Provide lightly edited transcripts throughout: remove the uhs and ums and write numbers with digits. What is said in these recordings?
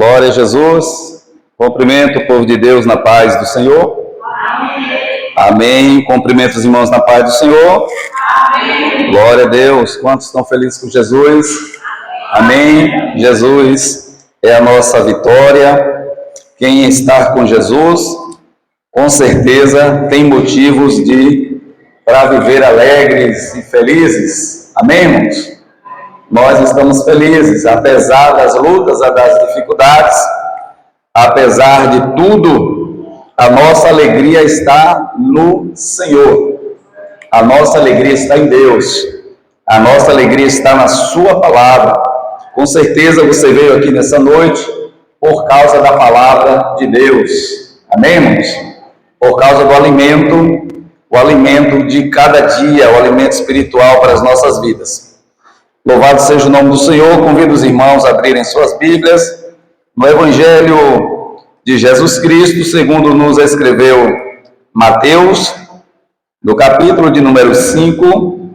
Glória a Jesus. Cumprimento o povo de Deus na paz do Senhor. Amém. Amém. Cumprimento os irmãos na paz do Senhor. Amém. Glória a Deus. Quantos estão felizes com Jesus? Amém. Jesus é a nossa vitória. Quem está com Jesus, com certeza tem motivos para viver alegres e felizes. Amém, irmãos? Nós estamos felizes, apesar das lutas, das dificuldades, apesar de tudo, a nossa alegria está no Senhor. A nossa alegria está em Deus. A nossa alegria está na Sua palavra. Com certeza você veio aqui nessa noite por causa da palavra de Deus. Amém, irmãos? Por causa do alimento, o alimento de cada dia, o alimento espiritual para as nossas vidas. Louvado seja o nome do Senhor. Convido os irmãos a abrirem suas Bíblias no Evangelho de Jesus Cristo, segundo nos escreveu Mateus, no capítulo de número 5,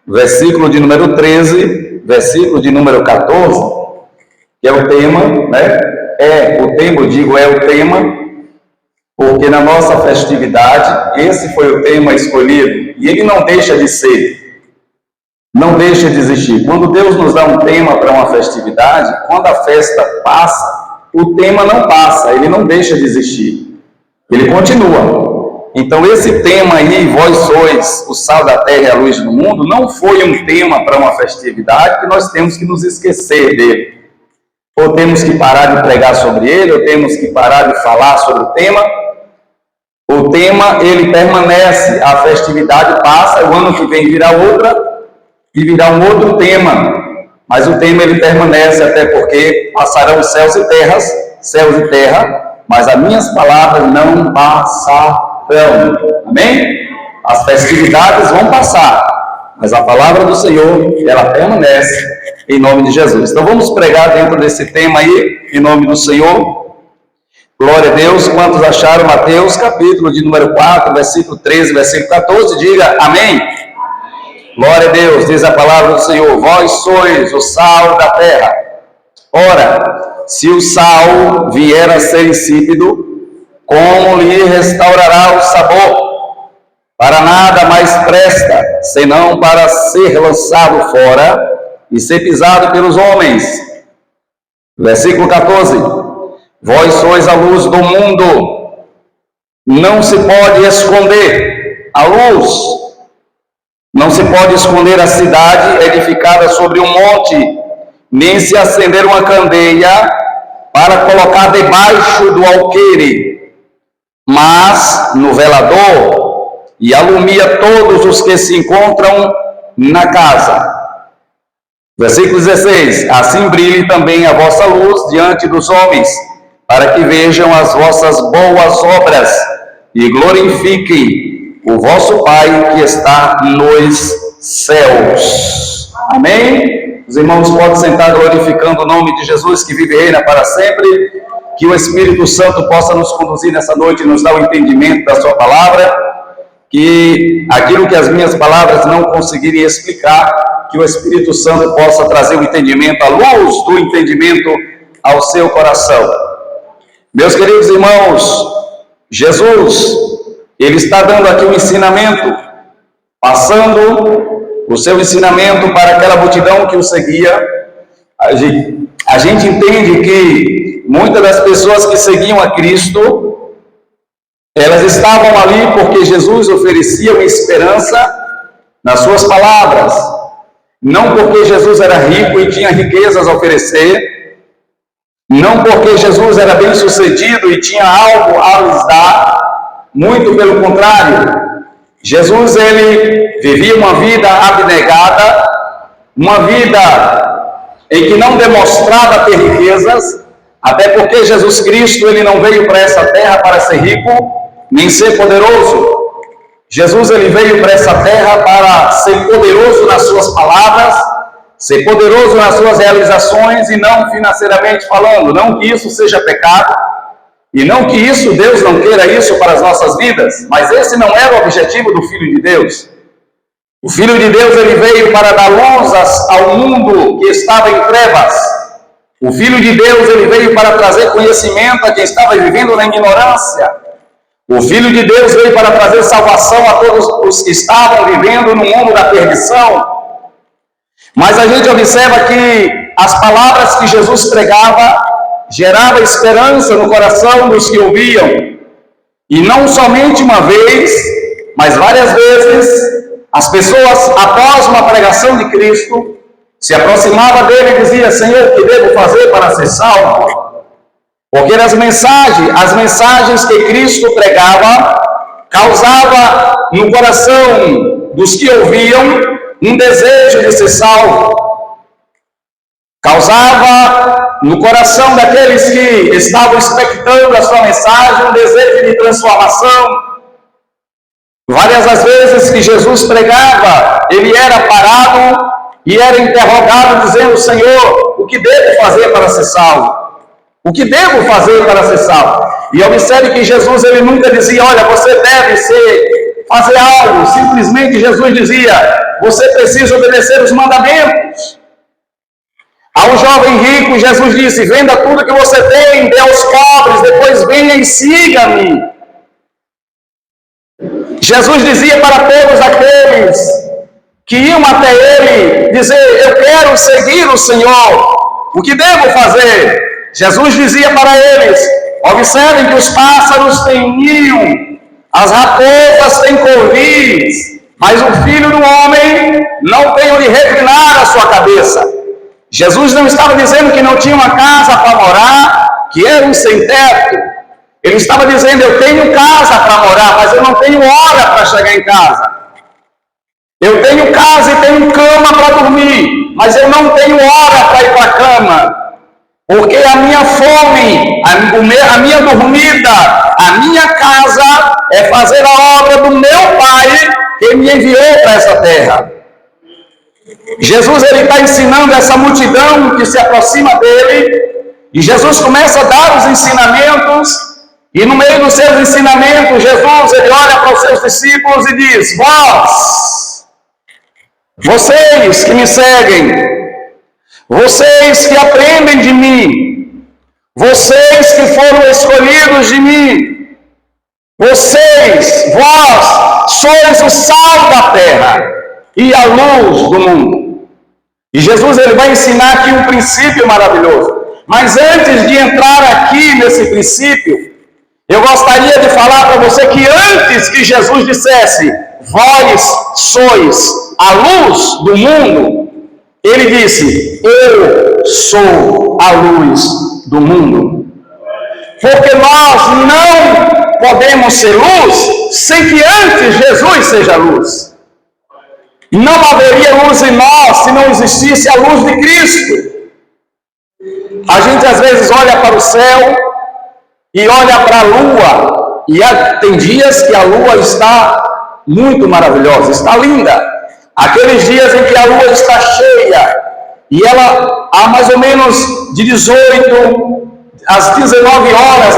versículo de número 13, versículo de número 14, que é o tema, né? É o tema, porque na nossa festividade, esse foi o tema escolhido, e ele não deixa de ser. Não deixa de existir. Quando Deus nos dá um tema para uma festividade, quando a festa passa, o tema não passa, ele não deixa de existir. Ele continua. Então esse tema aí, vós sois o sal da terra e a luz do mundo, não foi um tema para uma festividade que nós temos que nos esquecer dele. Ou temos que parar de pregar sobre ele, ou temos que parar de falar sobre o tema. O tema, ele permanece, a festividade passa, o ano que vem virá outra, e virá um outro tema, mas o tema ele permanece, até porque passarão céus e terra, mas as minhas palavras não passarão. Amém? As festividades vão passar, mas a palavra do Senhor, ela permanece, em nome de Jesus. Então vamos pregar dentro desse tema aí, em nome do Senhor. Glória a Deus. Quantos acharam Mateus, capítulo de número 4, versículo 13, versículo 14, diga amém. Glória a Deus, diz a palavra do Senhor, vós sois o sal da terra. Ora, se o sal vier a ser insípido, como lhe restaurará o sabor? Para nada mais presta, senão para ser lançado fora e ser pisado pelos homens. Versículo 14, vós sois a luz do mundo, não se pode esconder a luz. Não se pode esconder a cidade edificada sobre um monte, nem se acender uma candeia para colocar debaixo do alqueire, mas no velador, e alumia todos os que se encontram na casa. Versículo 16, assim brilhe também a vossa luz diante dos homens, para que vejam as vossas boas obras e glorifiquem o vosso Pai que está nos céus. Amém? Os irmãos podem sentar glorificando o nome de Jesus que vive e reina para sempre. Que o Espírito Santo possa nos conduzir nessa noite e nos dar o entendimento da sua palavra. Que aquilo que as minhas palavras não conseguirem explicar, que o Espírito Santo possa trazer o entendimento, a luz do entendimento ao seu coração. Meus queridos irmãos, Jesus, ele está dando aqui um ensinamento, passando o seu ensinamento para aquela multidão que o seguia. A gente entende que muitas das pessoas que seguiam a Cristo, elas estavam ali porque Jesus oferecia uma esperança nas suas palavras. Não porque Jesus era rico e tinha riquezas a oferecer, não porque Jesus era bem sucedido e tinha algo a lhes dar. Muito pelo contrário, Jesus ele vivia uma vida abnegada, uma vida em que não demonstrava ter riquezas, até porque Jesus Cristo ele não veio para essa terra para ser rico, nem ser poderoso. Jesus ele veio para essa terra para ser poderoso nas suas palavras, ser poderoso nas suas realizações e não financeiramente falando. Não que isso seja pecado, e não que isso, Deus não queira isso para as nossas vidas, mas esse não era o objetivo do Filho de Deus. O Filho de Deus, ele veio para dar luz ao mundo que estava em trevas. O Filho de Deus, ele veio para trazer conhecimento a quem estava vivendo na ignorância. O Filho de Deus veio para trazer salvação a todos os que estavam vivendo no mundo da perdição. Mas a gente observa que as palavras que Jesus pregava gerava esperança no coração dos que ouviam. E não somente uma vez, mas várias vezes, as pessoas, após uma pregação de Cristo, se aproximavam dele e diziam: Senhor, o que devo fazer para ser salvo? Porque as mensagens que Cristo pregava, causava no coração dos que ouviam um desejo de ser salvo. Causava no coração daqueles que estavam expectando a sua mensagem um desejo de transformação. Várias as vezes que Jesus pregava, ele era parado e era interrogado, dizendo: Senhor, o que devo fazer para ser salvo? O que devo fazer para ser salvo? E observe que Jesus, ele nunca dizia: olha, você deve fazer algo. Simplesmente Jesus dizia: você precisa obedecer os mandamentos. Ao jovem rico, Jesus disse: venda tudo que você tem, dê aos pobres, depois venha e siga-me. Jesus dizia para todos aqueles que iam até ele dizer: eu quero seguir o Senhor, o que devo fazer? Jesus dizia para eles: observem que os pássaros têm ninho, as raposas têm covis, mas o Filho do Homem não tem onde reclinar a sua cabeça. Jesus não estava dizendo que não tinha uma casa para morar, que era um sem teto. Ele estava dizendo: eu tenho casa para morar, mas eu não tenho hora para chegar em casa. Eu tenho casa e tenho cama para dormir, mas eu não tenho hora para ir para a cama. Porque a minha fome, a minha dormida, a minha casa é fazer a obra do meu Pai que me enviou para essa terra. Jesus, ele está ensinando essa multidão que se aproxima dele, e Jesus começa a dar os ensinamentos, e no meio dos seus ensinamentos, Jesus, ele olha para os seus discípulos e diz: vocês que me seguem, vocês que aprendem de mim, vocês que foram escolhidos de mim, vós sois o sal da terra e a luz do mundo. E Jesus, ele vai ensinar aqui um princípio maravilhoso. Mas antes de entrar aqui nesse princípio, eu gostaria de falar para você que antes que Jesus dissesse: vós sois a luz do mundo, ele disse: eu sou a luz do mundo. Porque nós não podemos ser luz sem que antes Jesus seja luz. Não haveria luz em nós se não existisse a luz de Cristo. A gente às vezes olha para o céu e olha para a lua, e tem dias que a lua está muito maravilhosa, está linda. Aqueles dias em que a lua está cheia, e ela, há mais ou menos de 18 às 19 horas,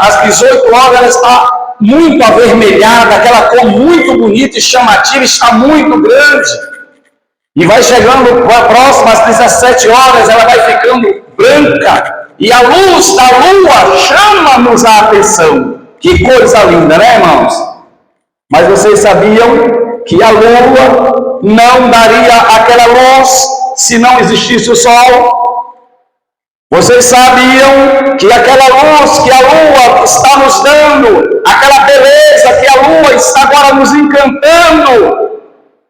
às 18 horas, ela está muito avermelhada, aquela cor muito bonita e chamativa, está muito grande. E vai chegando próximo às 17 horas, ela vai ficando branca, e a luz da lua chama-nos a atenção. Que coisa linda, né, irmãos? Mas vocês sabiam que a lua não daria aquela luz se não existisse o sol? Vocês sabiam que aquela luz que a lua está nos dando, aquela beleza que a lua está agora nos encantando,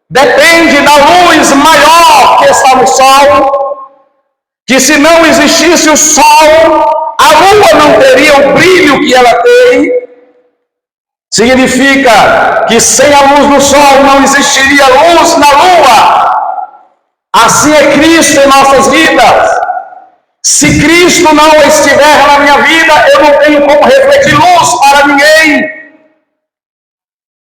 depende da luz maior que está no sol? Que se não existisse o sol, a lua não teria o brilho que ela tem. Significa que sem a luz do sol não existiria luz na lua. Assim é Cristo em nossas vidas. Se Cristo não estiver na minha vida, eu não tenho como refletir luz para ninguém.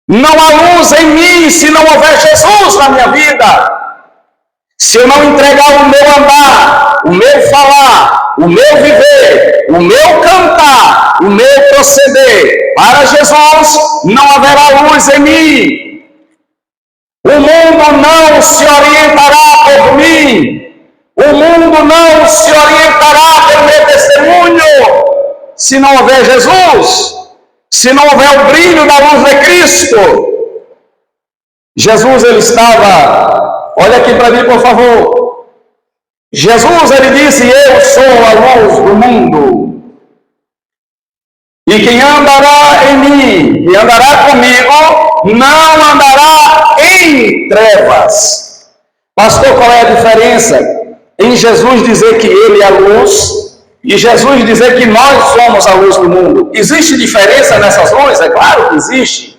Não há luz em mim se não houver Jesus na minha vida. Se eu não entregar o meu andar, o meu falar, o meu viver, o meu cantar, o meu proceder para Jesus, não haverá luz em mim. O mundo não se orientará por mim. O mundo não se orientará pelo meu testemunho se não houver Jesus, se não houver o brilho da luz de Cristo. Jesus, ele estava, olha aqui para mim, por favor. Jesus, ele disse: eu sou a luz do mundo. E quem andará em mim e andará comigo, não andará em trevas. Pastor, qual é a diferença em Jesus dizer que ele é a luz e Jesus dizer que nós somos a luz do mundo? Existe diferença nessas luzes? É claro que existe.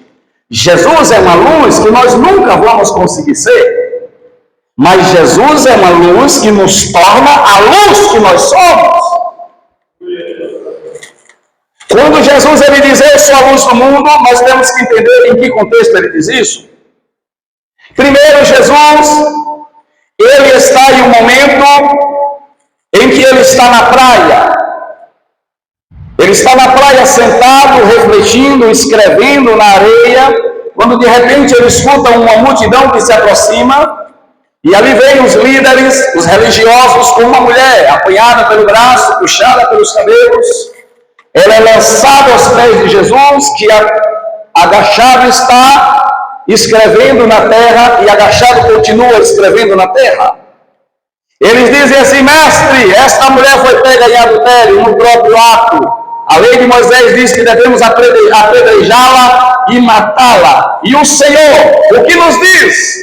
Jesus é uma luz que nós nunca vamos conseguir ser, mas Jesus é uma luz que nos torna a luz que nós somos. Quando Jesus ele diz: eu sou a luz do mundo, nós temos que entender em que contexto ele diz isso. Primeiro, Jesus, ele está em um momento em que ele está na praia. Ele está na praia sentado, refletindo, escrevendo na areia, quando de repente ele escuta uma multidão que se aproxima, e ali vem os líderes, os religiosos, com uma mulher apanhada pelo braço, puxada pelos cabelos. Ela é lançada aos pés de Jesus, que agachado está, escrevendo na terra, e agachado continua escrevendo na terra. Eles dizem assim: mestre, esta mulher foi pega em adultério no próprio ato. A lei de Moisés diz que devemos apedrejá-la e matá-la. E o Senhor, o que nos diz?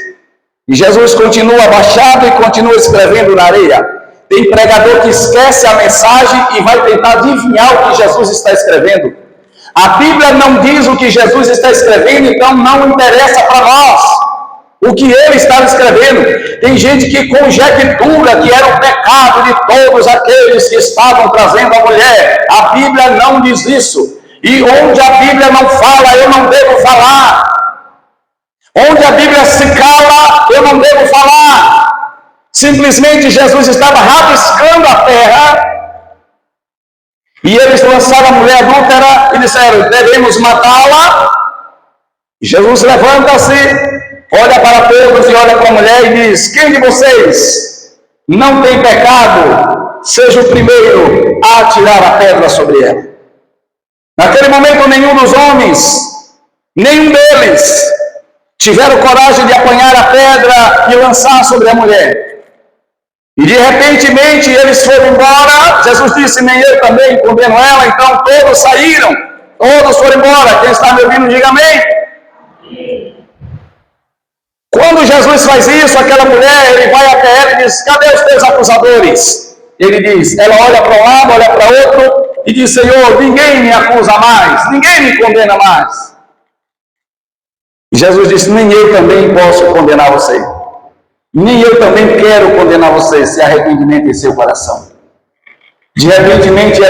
E Jesus continua abaixado e continua escrevendo na areia. Tem pregador que esquece a mensagem e vai tentar adivinhar o que Jesus está escrevendo. A Bíblia não diz o que Jesus está escrevendo, então não interessa para nós o que ele estava escrevendo. Tem gente que conjectura que era o pecado de todos aqueles que estavam trazendo a mulher. A Bíblia não diz isso. E onde a Bíblia não fala, eu não devo falar. Onde a Bíblia se cala, eu não devo falar. Simplesmente Jesus estava rabiscando a terra, e eles lançaram a mulher adúltera e disseram: devemos matá-la. Jesus levanta-se, olha para todos e olha para a mulher e diz: quem de vocês não tem pecado, seja o primeiro a atirar a pedra sobre ela. Naquele momento, nenhum dos homens, nenhum deles, tiveram coragem de apanhar a pedra e lançar sobre a mulher. E de repentemente eles foram embora. Jesus disse: nem eu também condeno ela. Então todos saíram, todos foram embora. Quem está me ouvindo, diga amém. Quando Jesus faz isso, aquela mulher, ele vai até ela e diz: cadê os teus acusadores? Ele diz, ela olha para um lado, olha para outro e diz: Senhor, ninguém me acusa mais, ninguém me condena mais. E Jesus disse: nem eu também posso condenar você. Nem eu também quero condenar você, se arrependimento em seu coração. De repentemente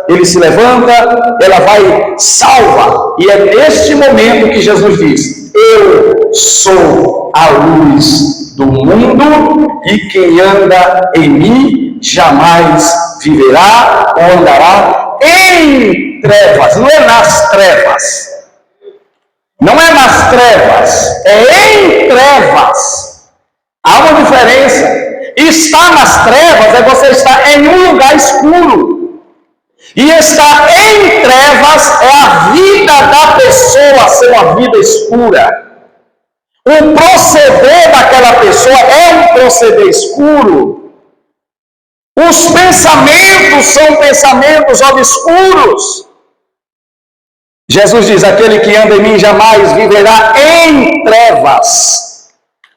ele se levanta, ela vai salva. E é neste momento que Jesus diz: eu sou a luz do mundo, e quem anda em mim jamais viverá ou andará em trevas. Não é nas trevas. Não é nas trevas, é em trevas. Há uma diferença. Estar nas trevas é você estar em um lugar escuro. E estar em trevas é a vida da pessoa ser uma vida escura. O proceder daquela pessoa é um proceder escuro. Os pensamentos são pensamentos obscuros. Jesus diz: aquele que anda em mim jamais viverá em trevas.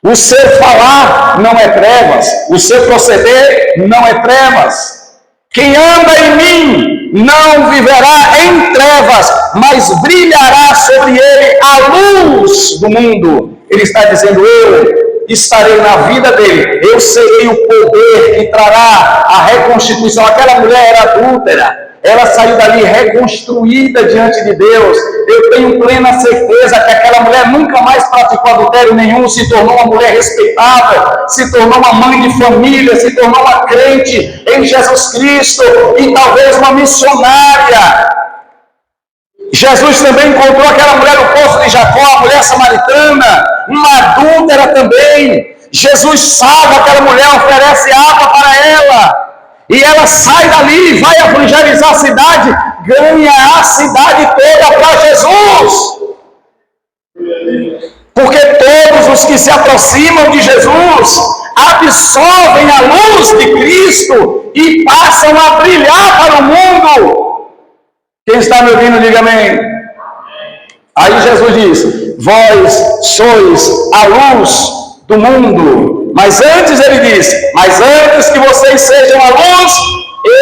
O seu falar não é trevas, o seu proceder não é trevas. Quem anda em mim não viverá em trevas, mas brilhará sobre ele a luz do mundo. Ele está dizendo: eu estarei na vida dele, eu serei o poder que trará a reconstituição. Aquela mulher era adúltera, ela saiu dali reconstruída diante de Deus. Eu tenho plena certeza que aquela mulher nunca mais praticou adultério nenhum, se tornou uma mulher respeitável, se tornou uma mãe de família, se tornou uma crente em Jesus Cristo e talvez uma missionária. Jesus também encontrou aquela mulher no poço de Jacó, a mulher samaritana, uma adúltera também. Jesus salva aquela mulher, oferece água para ela. E ela sai dali, vai evangelizar a cidade, ganha a cidade toda para Jesus. Porque todos os que se aproximam de Jesus absorvem a luz de Cristo e passam a brilhar para o mundo. Quem está me ouvindo, diga amém. Aí Jesus diz: vós sois a luz do mundo. Mas antes ele diz: mas antes que vocês sejam a luz,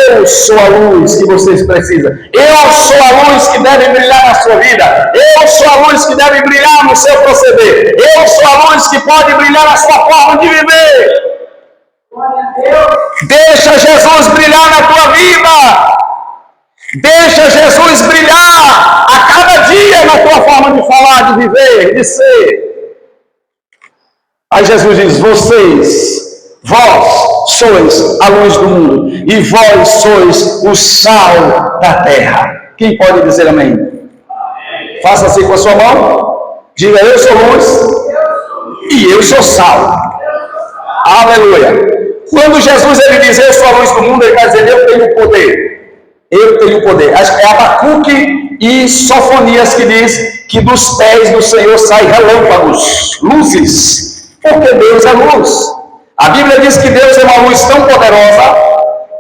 eu sou a luz que vocês precisam. Eu sou a luz que deve brilhar na sua vida. Eu sou a luz que deve brilhar no seu proceder. Eu sou a luz que pode brilhar na sua forma de viver. Deixa Jesus brilhar na tua vida. Deixa Jesus brilhar a cada dia na tua forma de falar, de viver, de ser. Aí Jesus diz: vós sois a luz do mundo, e vós sois o sal da terra. Quem pode dizer amém? Amém. Faça assim com a sua mão, diga: eu sou luz e eu sou sal. Aleluia. Quando Jesus ele diz: eu sou a luz do mundo, ele vai dizer: eu tenho poder. Eu tenho poder. Acho que é Abacuque e Sofonias que diz que dos pés do Senhor saem relâmpagos, luzes. Porque Deus é luz. A Bíblia diz que Deus é uma luz tão poderosa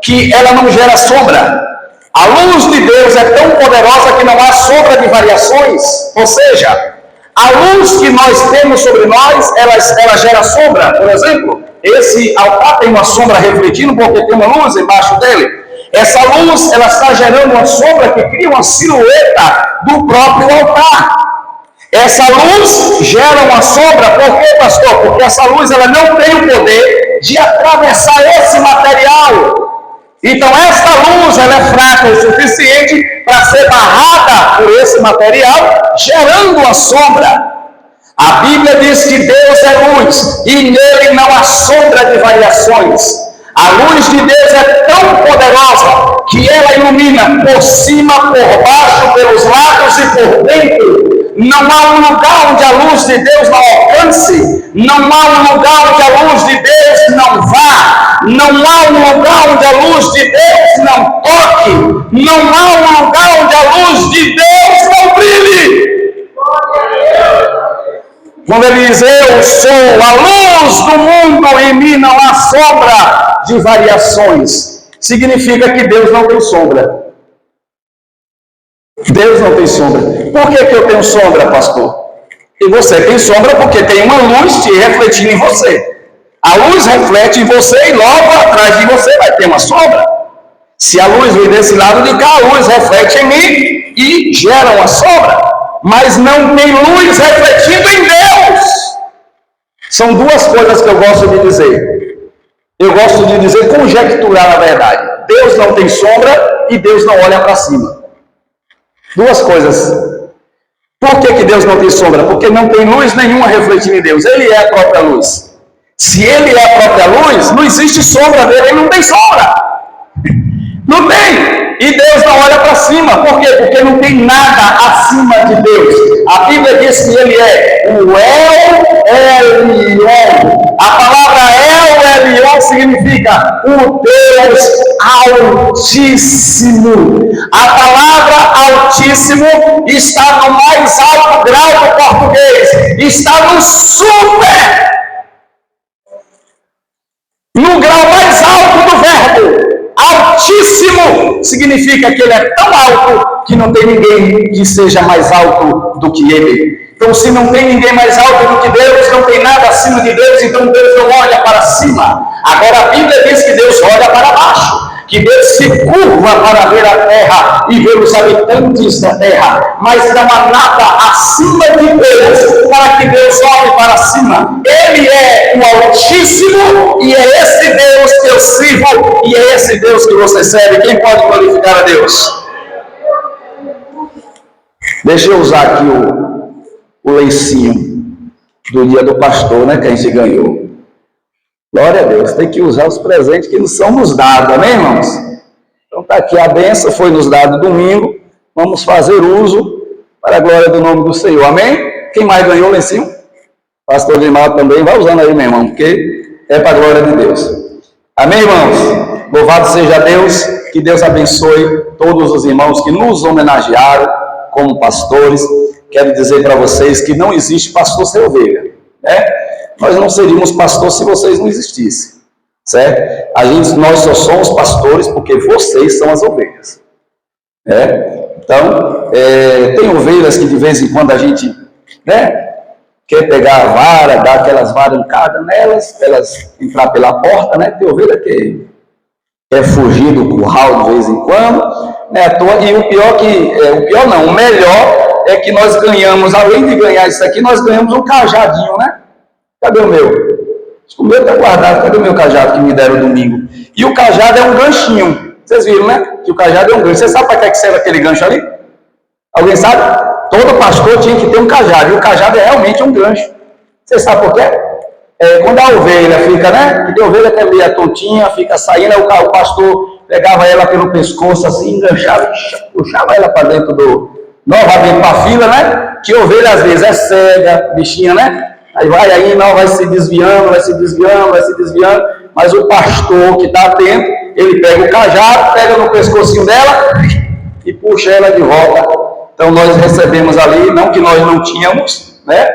que ela não gera sombra. A luz de Deus é tão poderosa que não há sombra de variações. Ou seja, a luz que nós temos sobre nós, ela gera sombra. Por exemplo, esse altar tem uma sombra refletindo porque tem uma luz embaixo dele. Essa luz, ela está gerando uma sombra que cria uma silhueta do próprio altar. Essa luz gera uma sombra, por quê, pastor? Porque essa luz ela não tem o poder de atravessar esse material. Então essa luz ela é fraca o suficiente para ser barrada por esse material, gerando uma sombra. A Bíblia diz que Deus é luz e nele não há sombra de variações. A luz de Deus é tão poderosa que ela ilumina por cima, por baixo, pelos lados e por dentro. Não há um lugar onde a luz de Deus não alcance. Não há um lugar onde a luz de Deus não vá. Não há um lugar onde a luz de Deus não toque. Não há um lugar onde a luz de Deus não brilhe. Quando ele diz: eu sou a luz do mundo, em mim não há sombra de variações, significa que Deus não tem sombra. Deus não tem sombra. Por que eu tenho sombra, pastor? E você tem sombra porque tem uma luz te refletindo em você. A luz reflete em você e logo atrás de você vai ter uma sombra. Se a luz vem desse lado de cá, a luz reflete em mim e gera uma sombra. Mas não tem luz refletindo em Deus. São duas coisas que eu gosto de dizer. Eu gosto de dizer, conjecturar na verdade. Deus não tem sombra e Deus não olha para cima. Duas coisas. Por que Deus não tem sombra? Porque não tem luz nenhuma refletindo em Deus. Ele é a própria luz. Se ele é a própria luz, não existe sombra dele, ele não tem sombra. Não tem. E Deus não olha para cima. Por quê? Porque não tem nada acima de Deus. A Bíblia diz que ele é o El Elyon. A palavra El Elyon significa o Deus Altíssimo. A palavra Altíssimo está no mais alto grau do português. Está no super. No grau mais alto do verbo. Altíssimo significa que ele é tão alto que não tem ninguém que seja mais alto do que ele. Então, se não tem ninguém mais alto do que Deus, não tem nada acima de Deus, então Deus não olha para cima. Agora, a Bíblia diz que Deus olha para baixo, que Deus se curva para ver a terra e ver os habitantes da terra, mas não há nada acima de Deus para que Deus olhe para cima. Ele é o Altíssimo e é esse Deus que eu sirvo e é esse Deus que você serve. Quem pode glorificar a Deus? Deixa eu usar aqui o lencinho do dia do pastor, né, que a gente ganhou. Glória a Deus, tem que usar os presentes que nos são nos dados, amém, irmãos? Então está aqui a bênção, foi nos dado domingo, vamos fazer uso para a glória do nome do Senhor, amém? Quem mais ganhou o lencinho? Pastor Limar também, vai usando aí, meu irmão, porque é para a glória de Deus. Amém, irmãos? Louvado seja Deus, que Deus abençoe todos os irmãos que nos homenagearam como pastores. Quero dizer para vocês que não existe pastor sem ovelha, né? Nós não seríamos pastores se vocês não existissem, certo? Nós só somos pastores porque vocês são as ovelhas, né? Então, tem ovelhas que de vez em quando a gente, né, quer pegar a vara, dar aquelas varancadas nelas, elas entrar pela porta, né? Tem ovelha que quer fugir do curral de vez em quando, né? E o melhor é que nós ganhamos, além de ganhar isso aqui, nós ganhamos um cajadinho, né? Cadê o meu? O meu está guardado, cadê o meu cajado que me deram domingo? E o cajado é um ganchinho, vocês viram, né? Que o cajado é um gancho. Você sabe para que serve aquele gancho ali? Alguém sabe? Todo pastor tinha que ter um cajado, e o cajado é realmente um gancho. Você sabe por quê? Quando a ovelha fica, né? Porque a ovelha que é meio tontinha, fica saindo, aí o pastor pegava ela pelo pescoço assim, enganchava, puxava ela para dentro novamente para a fila, né? Que a ovelha às vezes é cega, bichinha, né? Aí vai se desviando, mas o pastor que está atento, ele pega o cajado, pega no pescocinho dela e puxa ela de volta. Então nós recebemos ali, não que nós não tínhamos, né?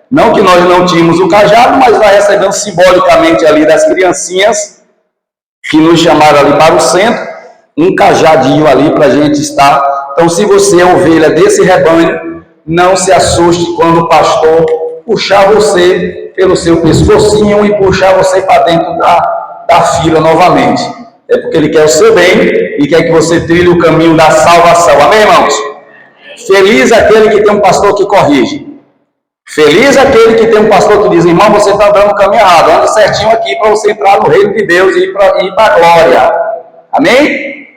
Não que nós não tínhamos o cajado, mas nós recebemos simbolicamente ali das criancinhas que nos chamaram ali para o centro, um cajadinho ali para a gente estar. Então, se você é ovelha desse rebanho, não se assuste quando o pastor puxar você pelo seu pescocinho e puxar você para dentro da fila novamente. É porque ele quer o seu bem e quer que você trilhe o caminho da salvação. Amém, irmãos? Feliz aquele que tem um pastor que corrige. Feliz aquele que tem um pastor que diz: irmão, você está andando no caminho errado, anda certinho aqui para você entrar no reino de Deus e ir para a glória. Amém?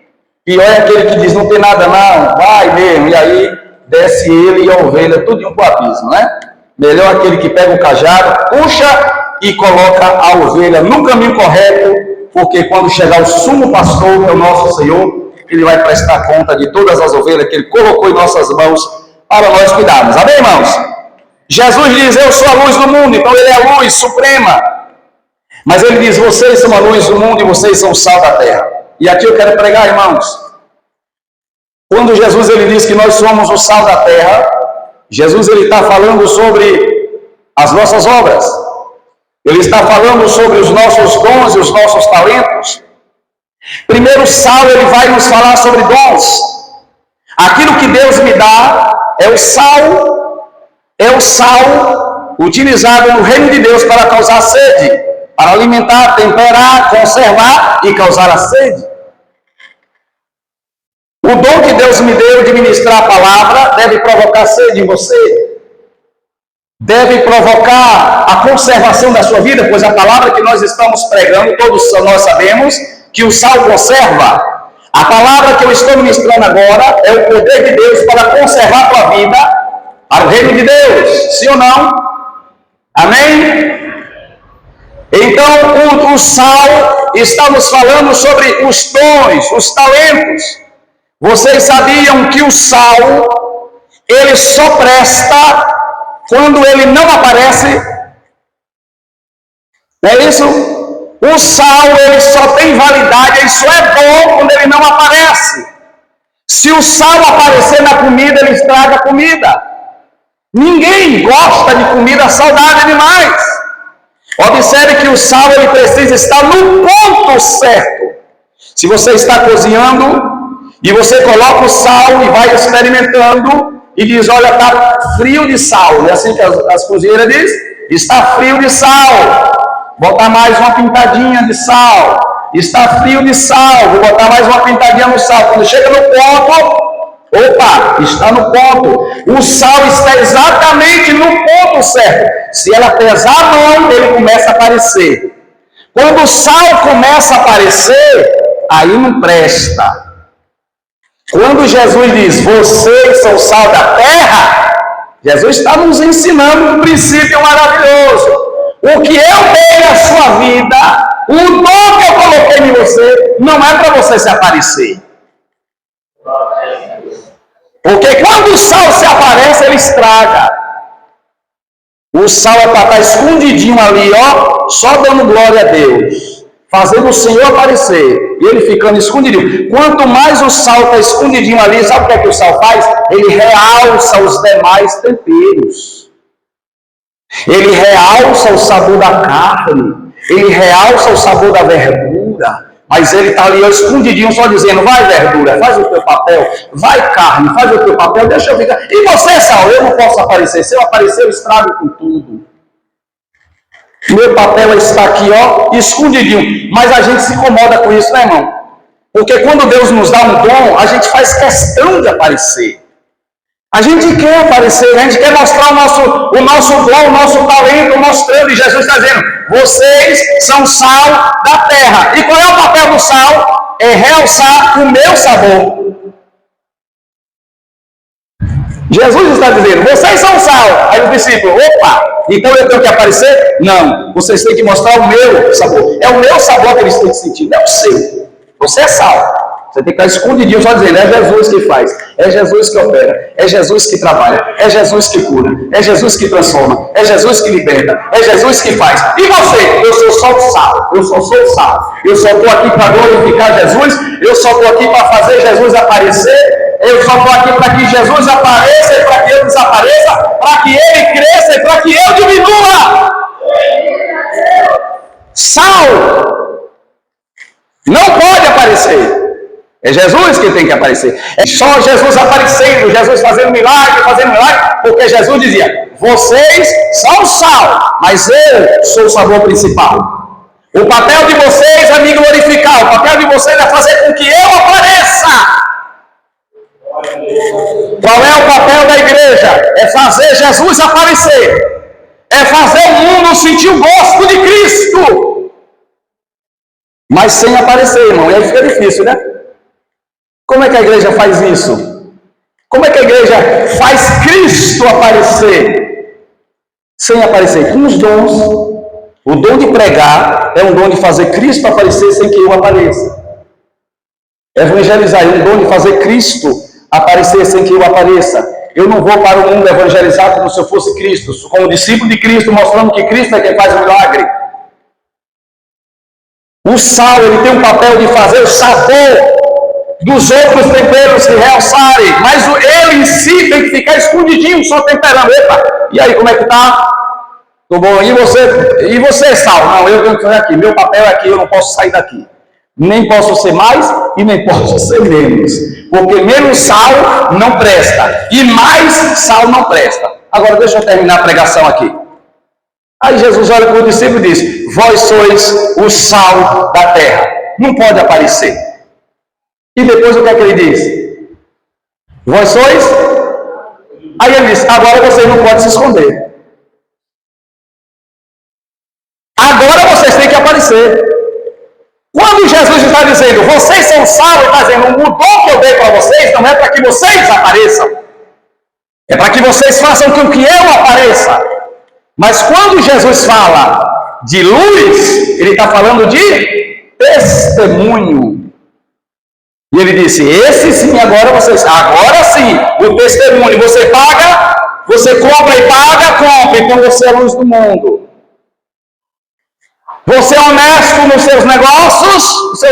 Pior é aquele que diz: não tem nada não, vai mesmo, e aí desce ele e a ovelha tudinho para o abismo, né? Melhor aquele que pega o cajado, puxa e coloca a ovelha no caminho correto, porque quando chegar o sumo pastor, que é o nosso Senhor, ele vai prestar conta de todas as ovelhas que ele colocou em nossas mãos para nós cuidarmos. Amém, irmãos? Jesus diz: eu sou a luz do mundo, então ele é a luz suprema. Mas ele diz: vocês são a luz do mundo e vocês são o sal da terra. E aqui eu quero pregar, irmãos. Quando Jesus ele diz que nós somos o sal da terra, Jesus ele está falando sobre as nossas obras. Ele está falando sobre os nossos dons e os nossos talentos. Primeiro, o sal ele vai nos falar sobre dons. Aquilo que Deus me dá é o sal utilizado no reino de Deus para causar sede, para alimentar, temperar, conservar e causar a sede. O dom que Deus me deu de ministrar a palavra deve provocar sede em você, deve provocar a conservação da sua vida, pois a palavra que nós estamos pregando, todos nós sabemos que o sal conserva. A palavra que eu estou ministrando agora é o poder de Deus para conservar a tua vida para o reino de Deus, sim ou não? Amém? Então, o sal, estamos falando sobre os dons, os talentos. Vocês sabiam que o sal, ele só presta quando ele não aparece? Não é isso? O sal, ele só tem validade, ele só é bom quando ele não aparece. Se o sal aparecer na comida, ele estraga a comida. Ninguém gosta de comida saudável demais. Observe que o sal ele precisa estar no ponto certo. Se você está cozinhando e você coloca o sal e vai experimentando e diz: olha, está frio de sal. Não é assim que as cozinheiras dizem? Está frio de sal. Botar mais uma pintadinha de sal. Está frio de sal. Vou botar mais uma pintadinha no sal. Quando chega no ponto, opa, está no ponto. O sal está exatamente no ponto certo. Se ela pesar a mão, ele começa a aparecer. Quando o sal começa a aparecer, aí não presta. Quando Jesus diz: vocês são o sal da terra, Jesus está nos ensinando um princípio maravilhoso. O que eu dei na sua vida, o dom que eu coloquei em você, não é para você se aparecer. Porque quando o sal se aparece, ele estraga. O sal é para estar escondidinho ali, ó, só dando glória a Deus, fazendo o Senhor aparecer, e ele ficando escondidinho. Quanto mais o sal está escondidinho ali, sabe o que é que o sal faz? Ele realça os demais temperos. Ele realça o sabor da carne, ele realça o sabor da verdura, mas ele está ali ó, escondidinho, só dizendo, vai verdura, faz o teu papel, vai carne, faz o teu papel, deixa eu ficar. E você, sal, eu não posso aparecer, se eu aparecer eu estrago com tudo. Meu papel está aqui, ó, escondidinho, mas a gente se incomoda com isso, né, irmão? Porque quando Deus nos dá um dom, a gente faz questão de aparecer. A gente quer aparecer, a gente quer mostrar o nosso dom, o nosso talento, mostrando, e Jesus está dizendo, vocês são sal da terra. E qual é o papel do sal? É realçar o meu sabor. Jesus está dizendo, vocês são sal. Aí o discípulo, opa, então eu tenho que aparecer? Não, vocês têm que mostrar o meu sabor. É o meu sabor que eles têm que sentir, não é o seu. Você é sal. Você tem que estar escondidinho só dizendo, é Jesus que faz, é Jesus que opera, é Jesus que trabalha, é Jesus que cura, é Jesus que transforma, é Jesus que liberta, é Jesus que faz. E você? Eu sou só o sal, eu só sou o sal. Eu só estou aqui para glorificar Jesus, eu só estou aqui para fazer Jesus aparecer, eu só estou aqui para que Jesus apareça e para que eu desapareça, para que ele cresça e para que eu diminua. Sal não pode aparecer. É Jesus que tem que aparecer. É só Jesus aparecendo, Jesus fazendo milagre, porque Jesus dizia, vocês são sal, mas eu sou o sabor principal. O papel de vocês é me glorificar, o papel de vocês é fazer com que eu apareça. Qual é o papel da igreja? É fazer Jesus aparecer. É fazer o mundo sentir o gosto de Cristo. Mas sem aparecer, irmão, e aí fica difícil, né? Como é que a igreja faz isso? Como é que a igreja faz Cristo aparecer? Sem aparecer, com os dons. O dom de pregar é um dom de fazer Cristo aparecer sem que eu apareça. Evangelizar é um dom de fazer Cristo aparecer sem que eu apareça. Eu não vou para o mundo evangelizar como se eu fosse Cristo, como discípulo de Cristo, mostrando que Cristo é quem faz o milagre. O sal, ele tem um papel de fazer o sabor dos outros temperos se realçarem, mas ele em si tem que ficar escondidinho, só temperando. Epa, e aí, como é que tá? Tô bom, e você, sal? Não, eu tenho que fazer aqui, meu papel é aqui, eu não posso sair daqui. Nem posso ser mais e nem posso ser menos, porque menos sal não presta, e mais sal não presta. Agora deixa eu terminar a pregação aqui. Aí Jesus olha para o discípulo e diz, vós sois o sal da terra, não pode aparecer. E depois o que é que ele diz? Vós sois? Aí ele diz, agora vocês não podem se esconder. Agora vocês têm que aparecer. Quando Jesus está dizendo, vocês são sal, ele está dizendo, o dom que eu dei para vocês não é para que vocês apareçam. É para que vocês façam com que eu apareça. Mas quando Jesus fala de luz, ele está falando de testemunho. E ele disse, esse sim, agora sim, o testemunho, você paga, você compra e paga, então você é a luz do mundo. Você é honesto nos seus negócios,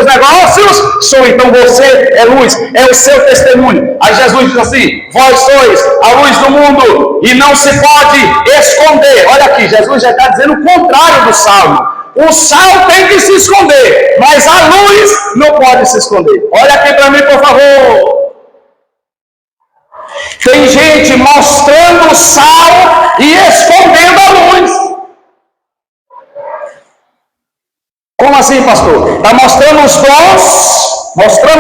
então você é luz, é o seu testemunho. Aí Jesus diz assim, vós sois a luz do mundo e não se pode esconder. Olha aqui, Jesus já está dizendo o contrário do salmo. O sal tem que se esconder, mas a luz não pode se esconder. Olha aqui para mim, por favor. Tem gente mostrando o sal e escondendo a luz. Como assim, pastor? Está mostrando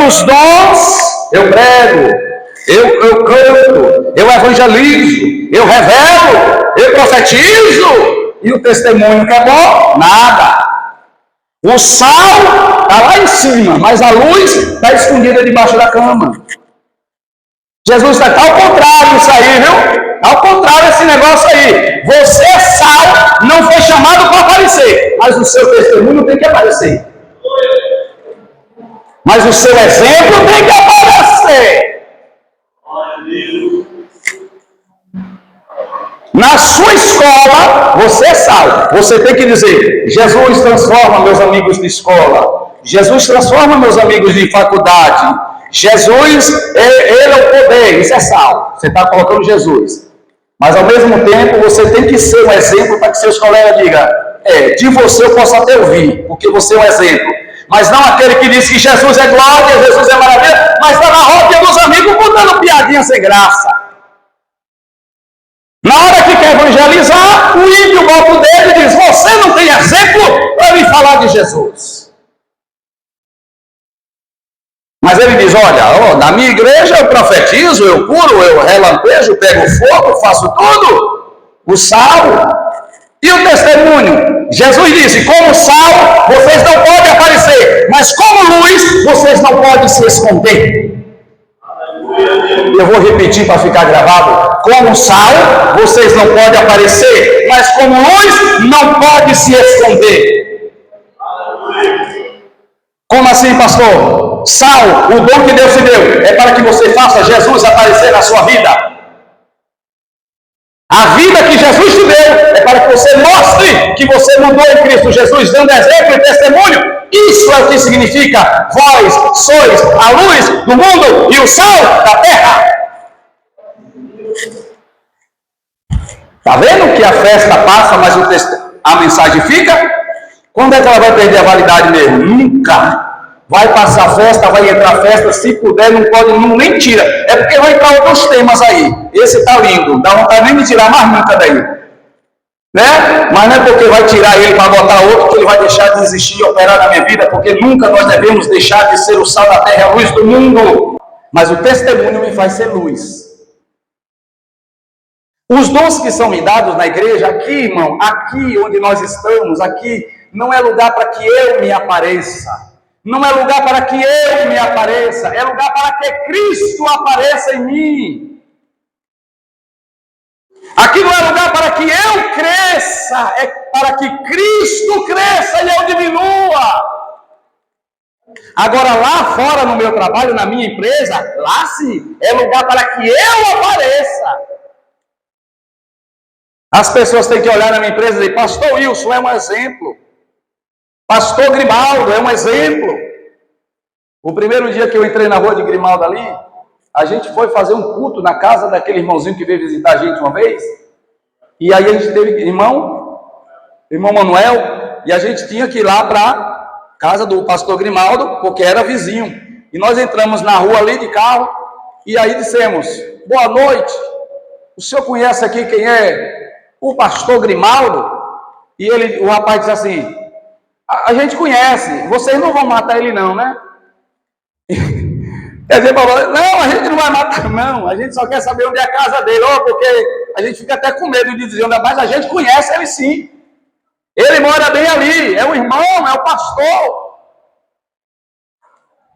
os dons, eu prego, eu canto, eu evangelizo, eu revelo, eu profetizo. E o testemunho que é bom? Nada. O sal está lá em cima, mas a luz está escondida debaixo da cama. Jesus está ao contrário isso aí, viu? Ao contrário esse negócio aí. Você é sal, não foi chamado para aparecer, mas o seu testemunho tem que aparecer. Mas o seu exemplo tem que aparecer. Na sua escola, sal. Você tem que dizer: Jesus transforma meus amigos de escola. Jesus transforma meus amigos de faculdade. Jesus, ele é o poder. Isso é sal. Você está colocando Jesus. Mas ao mesmo tempo, você tem que ser um exemplo para que seus colegas digam: de você eu posso até ouvir, porque você é um exemplo. Mas não aquele que diz que Jesus é glória, Jesus é maravilha, mas está na roda dos amigos contando piadinha sem graça. Na hora que quer evangelizar, o ímpio bota o dedo e diz: você não tem exemplo para me falar de Jesus. Mas ele diz: olha, na minha igreja eu profetizo, eu curo, eu relampejo, pego fogo, faço tudo. O sal e o testemunho. Jesus disse: como sal, vocês não podem aparecer, mas como luz, vocês não podem se esconder. Eu vou repetir para ficar gravado: como sal, vocês não podem aparecer, mas como luz, não pode se esconder. Como assim, pastor? Sal, o dom que Deus te deu, é para que você faça Jesus aparecer na sua vida. A vida que Jesus te deu é para que você mostre que você mudou em Cristo Jesus, dando exemplo e testemunho. Isso é o que significa: vós sois a luz do mundo e o sal da terra. Está vendo que a festa passa, mas a mensagem fica? Quando é que ela vai perder a validade mesmo? Nunca. Vai passar a festa, vai entrar a festa, se puder, não pode, não, nem tira. É porque vai entrar outros temas aí. Esse está lindo, dá vontade nem de tirar mais nunca daí. Né? Mas não é porque vai tirar ele para botar outro que ele vai deixar de existir e operar na minha vida, porque nunca nós devemos deixar de ser o sal da terra e a luz do mundo. Mas o testemunho me faz ser luz. Os dons que são me dados na igreja, aqui, irmão, aqui onde nós estamos, aqui, não é lugar para que eu me apareça. Não é lugar para que eu me apareça. É lugar para que Cristo apareça em mim. Aqui não é lugar para que eu cresça. É para que Cristo cresça e eu diminua. Agora lá fora no meu trabalho, na minha empresa, lá sim, é lugar para que eu apareça. As pessoas têm que olhar na minha empresa e dizer: pastor Wilson é um exemplo. Pastor Grimaldo é um exemplo. O primeiro dia que eu entrei na rua de Grimaldo ali, a gente foi fazer um culto na casa daquele irmãozinho que veio visitar a gente uma vez. E aí a gente teve irmão Manuel, e a gente tinha que ir lá para a casa do pastor Grimaldo, porque era vizinho. E nós entramos na rua ali de carro, e aí dissemos: boa noite, o senhor conhece aqui quem é o pastor Grimaldo? E o rapaz disse assim: a gente conhece, vocês não vão matar ele não, né? Quer dizer, não, a gente não vai matar não, a gente só quer saber onde é a casa dele, porque a gente fica até com medo de dizer onde é, mas a gente conhece ele sim. Ele mora bem ali, é o irmão, é o pastor.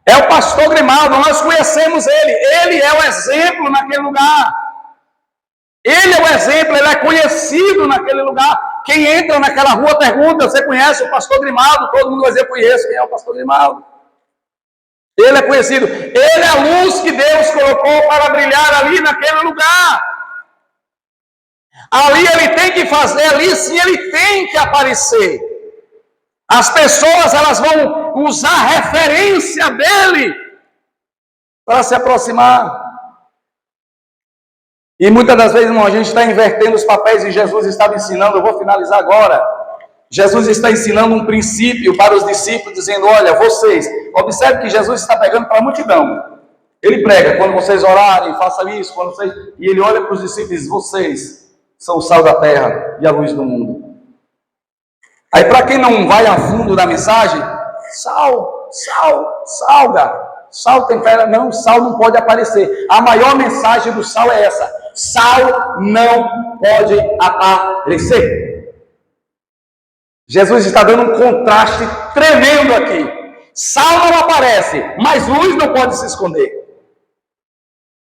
É o pastor Grimaldo, nós conhecemos ele. Ele é o exemplo naquele lugar. Ele é o exemplo, ele é conhecido naquele lugar. Quem entra naquela rua pergunta: você conhece o pastor Grimaldo? Todo mundo vai dizer: conheço. Quem é o pastor Grimaldo? Ele é conhecido. Ele é a luz que Deus colocou para brilhar ali naquele lugar. Ali ele tem que fazer, ali sim ele tem que aparecer. As pessoas, elas vão usar a referência dele para se aproximar. E muitas das vezes, irmão, a gente está invertendo os papéis e Jesus estava ensinando. Eu vou finalizar agora. Jesus está ensinando um princípio para os discípulos, dizendo: olha, vocês, observe que Jesus está pegando para a multidão. Ele prega: quando vocês orarem, façam isso, quando vocês... E ele olha para os discípulos e diz: vocês são o sal da terra e a luz do mundo. Aí, para quem não vai a fundo da mensagem, salga. Sal tempera, não, sal não pode aparecer. A maior mensagem do sal é essa: sal não pode aparecer. Jesus está dando um contraste tremendo aqui. Sal não aparece, mas luz não pode se esconder.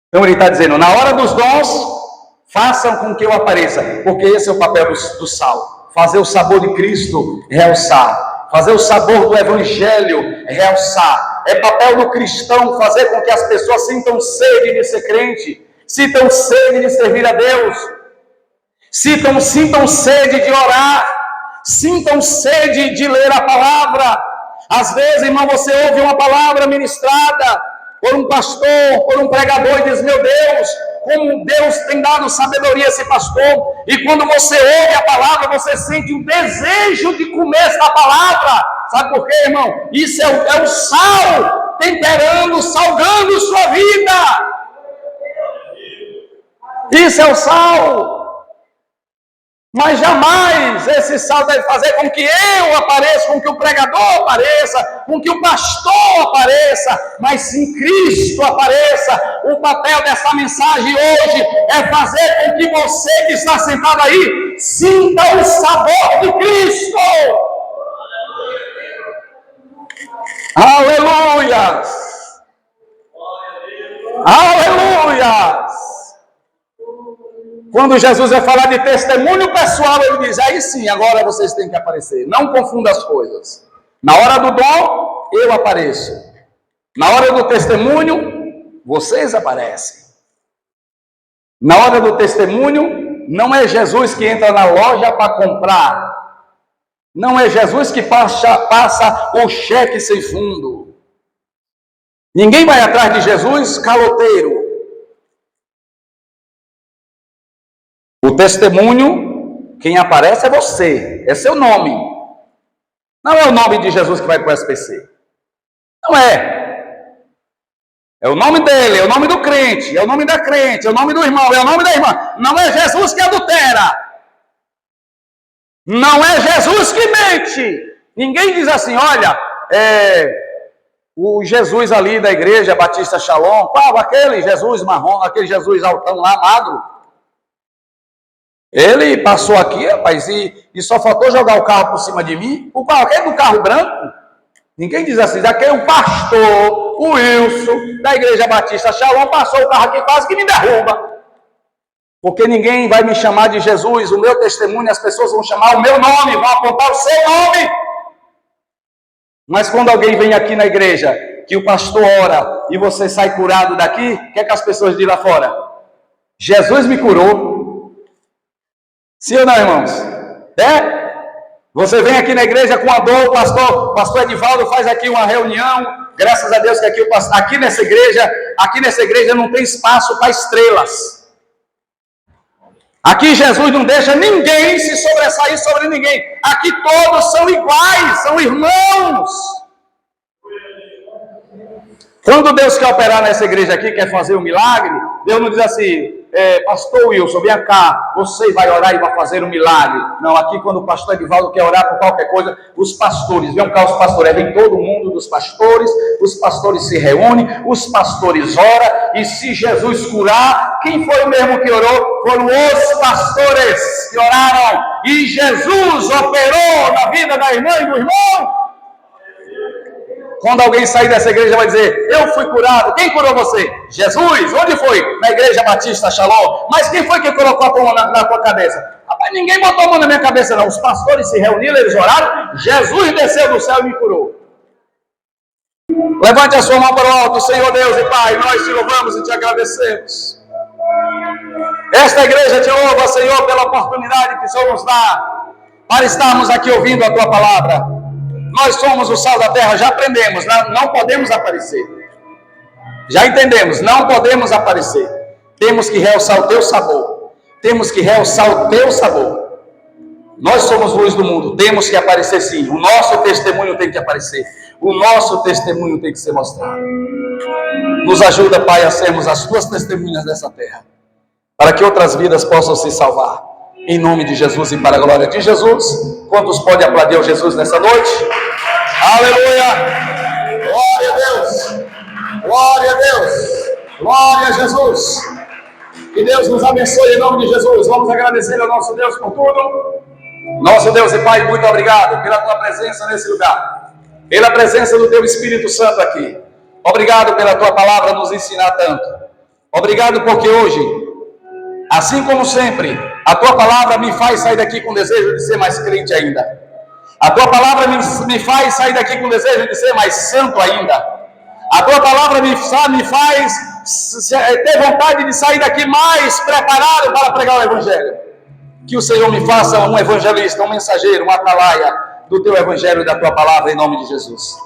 Então ele está dizendo: na hora dos dons, façam com que eu apareça, porque esse é o papel do sal. Fazer o sabor de Cristo realçar. Fazer o sabor do Evangelho realçar. É papel do cristão fazer com que as pessoas sintam sede de ser crente, sintam sede de servir a Deus, sintam sede de orar. Sintam sede de ler a palavra. Às vezes, irmão, você ouve uma palavra ministrada por um pastor, por um pregador e diz: meu Deus, como Deus tem dado sabedoria a esse pastor. E quando você ouve a palavra, você sente um desejo de comer essa palavra. Sabe por quê, irmão? Isso é o sal temperando, salgando sua vida. Isso é o sal. Mas jamais esse sal deve fazer com que eu apareça, com que o pregador apareça, com que o pastor apareça, mas sim Cristo apareça. O papel dessa mensagem hoje é fazer com que você que está sentado aí sinta o sabor de Cristo. Aleluia! Aleluia! Quando Jesus vai falar de testemunho pessoal, ele diz: aí sim, agora vocês têm que aparecer. Não confunda as coisas. Na hora do dom, eu apareço. Na hora do testemunho, vocês aparecem. Na hora do testemunho, não é Jesus que entra na loja para comprar. Não é Jesus que passa o cheque sem fundo. Ninguém vai atrás de Jesus caloteiro. O testemunho, quem aparece é você, é seu nome. Não é o nome de Jesus que vai para o SPC. Não é. É o nome dele, é o nome do crente, é o nome da crente, é o nome do irmão, é o nome da irmã. Não é Jesus que adultera. Não é Jesus que mente. Ninguém diz assim: olha, o Jesus ali da igreja Batista Shalom, qual? Aquele Jesus marrom, aquele Jesus altão lá, magro. Ele passou aqui, rapaz, e só faltou jogar o carro por cima de mim. O carro aqui é do carro branco. Ninguém diz assim: aqui é o pastor, o Wilson, da igreja Batista Shalom, passou o carro aqui quase que me derruba. Porque ninguém vai me chamar de Jesus. O meu testemunho, as pessoas vão chamar o meu nome, vão apontar o seu nome. Mas quando alguém vem aqui na igreja, que o pastor ora e você sai curado daqui, o que é que as pessoas dizem lá fora? Jesus me curou. Sim ou não, irmãos? Você vem aqui na igreja com a dor, o pastor Edivaldo faz aqui uma reunião, graças a Deus que aqui nessa igreja não tem espaço para estrelas. Aqui Jesus não deixa ninguém se sobressair sobre ninguém. Aqui todos são iguais, são irmãos. Quando Deus quer operar nessa igreja aqui, quer fazer um milagre, Deus não diz assim: pastor Wilson, vem cá, você vai orar e vai fazer um milagre. Não, aqui quando o pastor Edivaldo quer orar por qualquer coisa, os pastores, vem cá os pastores, vem todo mundo dos pastores, os pastores se reúnem, os pastores oram, e se Jesus curar, quem foi o mesmo que orou? Foram os pastores que oraram, e Jesus operou na vida da irmã e do irmão. Quando alguém sair dessa igreja vai dizer: eu fui curado. Quem curou você? Jesus. Onde foi? Na igreja Batista Shalom. Mas quem foi que colocou a mão na tua cabeça? Rapaz, ninguém botou a mão na minha cabeça não. Os pastores se reuniram, eles oraram, Jesus desceu do céu e me curou. Levante a sua mão para o alto. Senhor Deus e Pai, nós te louvamos e te agradecemos. Esta igreja te louva, Senhor, pela oportunidade que o Senhor nos dá para estarmos aqui ouvindo a tua palavra. Nós somos o sal da terra, já aprendemos, não podemos aparecer. Já entendemos, não podemos aparecer. Temos que realçar o teu sabor. Temos que realçar o teu sabor. Nós somos luz do mundo, temos que aparecer sim. O nosso testemunho tem que aparecer. O nosso testemunho tem que ser mostrado. Nos ajuda, Pai, a sermos as tuas testemunhas dessa terra, para que outras vidas possam se salvar. Em nome de Jesus e para a glória de Jesus. Quantos podem aplaudir ao Jesus nessa noite? Aleluia! Glória a Deus! Glória a Deus! Glória a Jesus! Que Deus nos abençoe em nome de Jesus. Vamos agradecer ao nosso Deus por tudo. Nosso Deus e Pai, muito obrigado pela tua presença nesse lugar, pela presença do teu Espírito Santo aqui. Obrigado pela tua palavra nos ensinar tanto. Obrigado porque hoje, assim como sempre, a tua palavra me faz sair daqui com desejo de ser mais crente ainda. A tua palavra me faz sair daqui com desejo de ser mais santo ainda. A tua palavra me faz ter vontade de sair daqui mais preparado para pregar o Evangelho. Que o Senhor me faça um evangelista, um mensageiro, um atalaia do teu evangelho e da tua palavra, em nome de Jesus.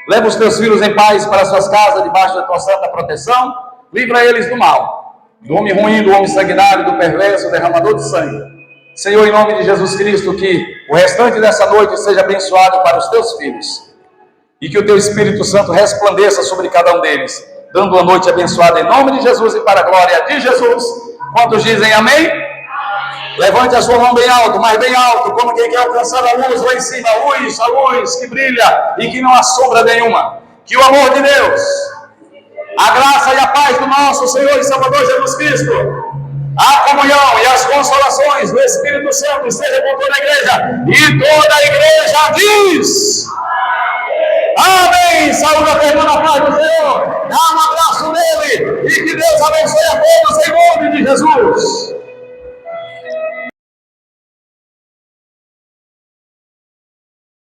Leva os teus filhos em paz para suas casas, debaixo da tua santa proteção. Livra eles do mal, do homem ruim, do homem sanguinário, do perverso, derramador de sangue. Senhor, em nome de Jesus Cristo, que o restante dessa noite seja abençoado para os teus filhos. E que o teu Espírito Santo resplandeça sobre cada um deles, dando uma noite abençoada em nome de Jesus e para a glória de Jesus. Quantos dizem amém? Levante a sua mão bem alto, mas bem alto, como quem quer alcançar a luz lá em cima, a luz que brilha e que não há sombra nenhuma. Que o amor de Deus, a graça e a paz do nosso Senhor e Salvador Jesus Cristo, a comunhão e as consolações do Espírito Santo esteja com toda a igreja. E toda a igreja diz: amém. Saúde a perna na paz do Senhor. Dá um abraço nele e que Deus abençoe a todos em nome de Jesus.